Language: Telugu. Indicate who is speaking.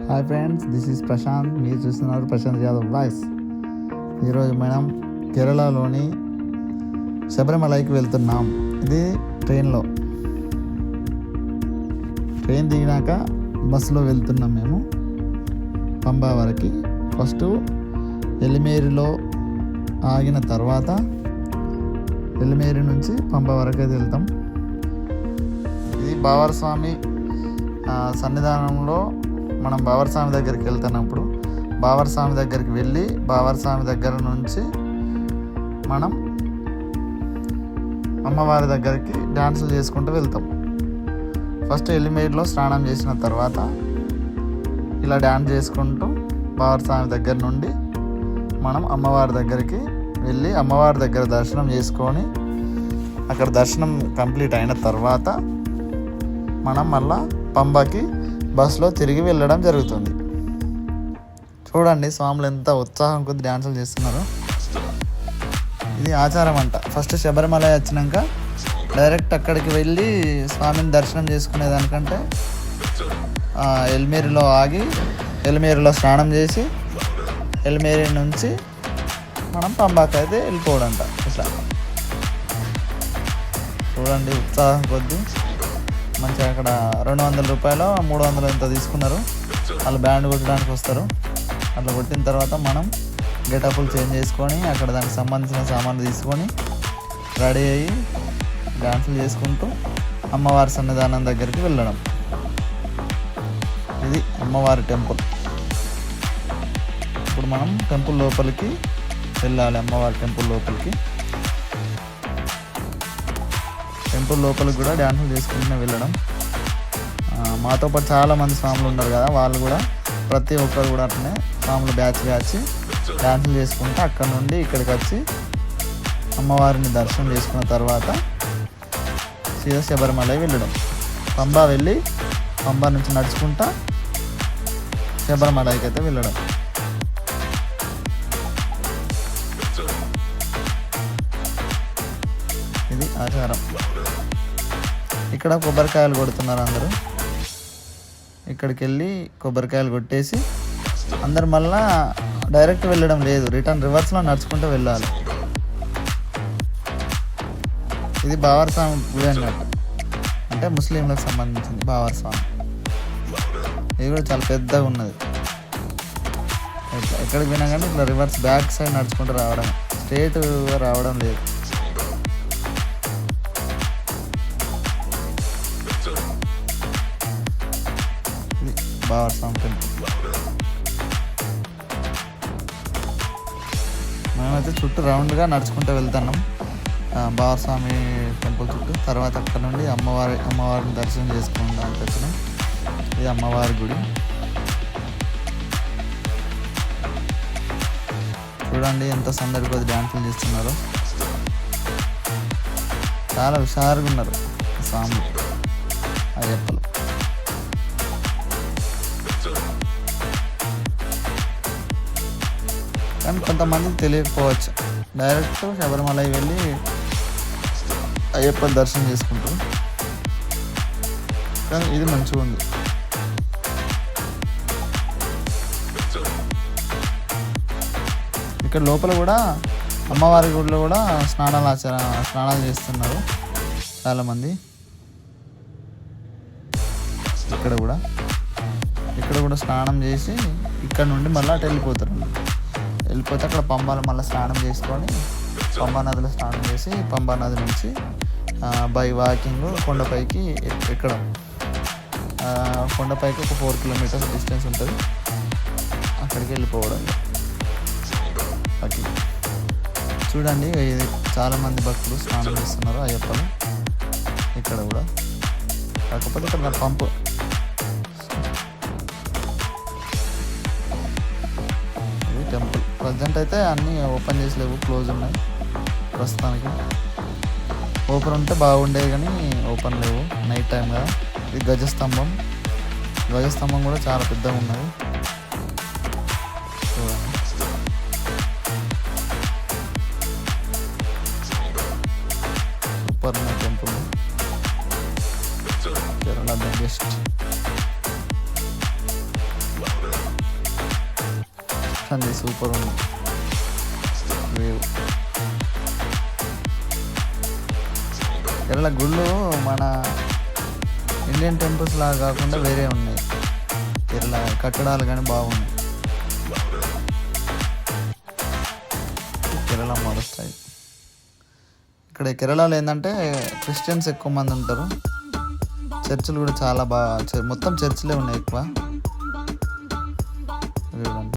Speaker 1: Hi friends, this is Prashant. మీరు చూస్తున్నారు ప్రశాంత్ యాదవ్ వాయిస్. ఈరోజు మనం కేరళలోని శబరిమలైకి వెళ్తున్నాం. ఇది ట్రైన్ దిగినాక బస్సులో వెళ్తున్నాం మేము పంబా వరకు. ఫస్ట్ ఎలిమేరిలో ఆగిన తర్వాత ఎలిమేరి నుంచి పంబా వరకు అయితే వెళ్తాం. ఇది బావర్ స్వామి సన్నిధానంలో మనం బావర్ స్వామి దగ్గరికి వెళ్తున్నప్పుడు బావర్ స్వామి దగ్గరికి వెళ్ళి బావర్ స్వామి దగ్గర నుంచి మనం అమ్మవారి దగ్గరికి డ్యాన్సులు చేసుకుంటూ వెళ్తాం. ఫస్ట్ ఎలిమేడ్లో స్నానం చేసిన తర్వాత ఇలా డ్యాన్స్ చేసుకుంటూ బావర్ స్వామి దగ్గర నుండి మనం అమ్మవారి దగ్గరికి వెళ్ళి అమ్మవారి దగ్గర దర్శనం చేసుకొని అక్కడ దర్శనం కంప్లీట్ అయిన తర్వాత మనం మళ్ళా పంబాకి బస్సులో తిరిగి వెళ్ళడం జరుగుతుంది. చూడండి స్వాములు ఎంత ఉత్సాహం కొద్ది డ్యాన్సులు చేస్తున్నారు. ఇది ఆచారం అంట. ఫస్ట్ శబరిమల వచ్చినాక డైరెక్ట్ అక్కడికి వెళ్ళి స్వామిని దర్శనం చేసుకునేదానికంటే ఎలిమేరిలో ఆగి ఎలిమేరిలో స్నానం చేసి ఎలిమేరి నుంచి మనం పంబాకి అయితే వెళ్ళిపోవడంట. ఇట్లా చూడండి ఉత్సాహం కొద్ది మంచిగా. అక్కడ 200 రూపాయలు 300 ఎంత తీసుకున్నారు. వాళ్ళు బ్యాండ్ కొట్టడానికి వస్తారు. అట్లా కొట్టిన తర్వాత మనం గెటప్లు చేంజ్ చేసుకొని అక్కడ దానికి సంబంధించిన సామాన్లు తీసుకొని రెడీ అయ్యి డాన్సులు చేసుకుంటూ అమ్మవారి సన్నిధానం దగ్గరికి వెళ్ళడం. ఇది అమ్మవారి టెంపుల్. ఇప్పుడు మనం టెంపుల్ లోపలికి వెళ్ళాలి. అమ్మవారి టెంపుల్ లోపలికి కూడా డ్యాన్సులు చేసుకుంటూనే వెళ్ళడం. మాతో పాటు చాలామంది స్వాములు ఉన్నారు కదా, వాళ్ళు కూడా ప్రతి ఒక్కరు కూడా అట్లనే స్వాములు బ్యాచ్ డ్యాన్సులు చేసుకుంటూ అక్కడ నుండి ఇక్కడికి వచ్చి అమ్మవారిని దర్శనం చేసుకున్న తర్వాత సీదా శబరిమల వెళ్ళడం. పంబా వెళ్ళి పంబా నుంచి నడుచుకుంటా శబరిమలకి అయితే వెళ్ళడం. ఇది ఆచారం. ఇక్కడ కొబ్బరికాయలు కొడుతున్నారు అందరూ. ఇక్కడికి వెళ్ళి కొబ్బరికాయలు కొట్టేసి అందరు మళ్ళా డైరెక్ట్ వెళ్ళడం లేదు, రివర్స్లో నడుచుకుంటూ వెళ్ళాలి. ఇది బావర్ స్వామి గుడి అన్నట్టు, అంటే ముస్లింలకు సంబంధించింది బావర్ స్వామి. ఇది కూడా చాలా పెద్దగా ఉన్నది. ఇట్లా ఎక్కడికి పోయినా కానీ ఇట్లా రివర్స్ బ్యాక్ సైడ్ నడుచుకుంటూ రావడం, స్ట్రేట్ రావడం లేదు. బావర్ స్వామి టెంపుల్. మేమైతే చుట్టూ రౌండ్గా నడుచుకుంటూ వెళ్తున్నాం బావర్ స్వామి టెంపుల్ చుట్టూ. తర్వాత అక్కడ నుండి అమ్మవారిని దర్శనం చేసుకుందానికి వచ్చినాం. ఇది అమ్మవారి గుడి. చూడండి ఎంత సందడి కొద్ది డ్యాన్సులు చేస్తున్నారు. చాలా హుషారుగా ఉన్నారు స్వాములు అయ్యప్పలు. కానీ కొంతమందికి తెలియకపోవచ్చు, డైరెక్ట్ శబరిమల వెళ్ళి అయ్యప్ప దర్శనం చేసుకుంటారు. కానీ ఇది మంచిగా ఉంది. ఇక్కడ లోపల కూడా అమ్మవారి గుడిలో కూడా స్నానాలు చేస్తున్నారు చాలామంది. ఇక్కడ కూడా స్నానం చేసి ఇక్కడ నుండి మళ్ళీ అటు వెళ్ళిపోతే అక్కడ పంబాలో మళ్ళీ స్నానం చేసుకొని పంబా నదిలో స్నానం చేసి పంబా నది నుంచి బై వాకింగ్ కొండపైకి ఎక్కడం. కొండపైకి ఒక 4 కిలోమీటర్స్ డిస్టెన్స్ ఉంటుంది. అక్కడికి వెళ్ళిపోవడం. అట్లా చూడండి చాలామంది భక్తులు స్నానం చేస్తున్నారు అయ్యప్పలు. ఇక్కడ కూడా కాకపోతే ఇక్కడ పంపు టెంపుల్. ప్రజెంట్ అయితే అన్నీ ఓపెన్ చేసి లేవు, క్లోజ్ ఉన్నాయి ప్రస్తుతానికి. ఓపెన్ ఉంటే బాగుండేది కానీ ఓపెన్ లేవు, నైట్ టైం కదా. ఇది గజస్తంభం కూడా చాలా పెద్దగా ఉన్నది. సూపర్ ఉన్న టెంపుల్. Kerala the best. కానీ సూపర్ ఉంది వ్యూ. కేరళ గుళ్ళు మన ఇండియన్ టెంపుల్స్ లాగా కాకుండా వేరే ఉన్నాయి. కేరళ కట్టడాలు కానీ బాగున్నాయి. కేరళ మొదలస్తాయి. ఇక్కడ కేరళలో ఏంటంటే క్రిస్టియన్స్ ఎక్కువ మంది ఉంటారు. చర్చిలు కూడా చాలా బాగా, మొత్తం చర్చిలే ఉన్నాయి ఎక్కువ.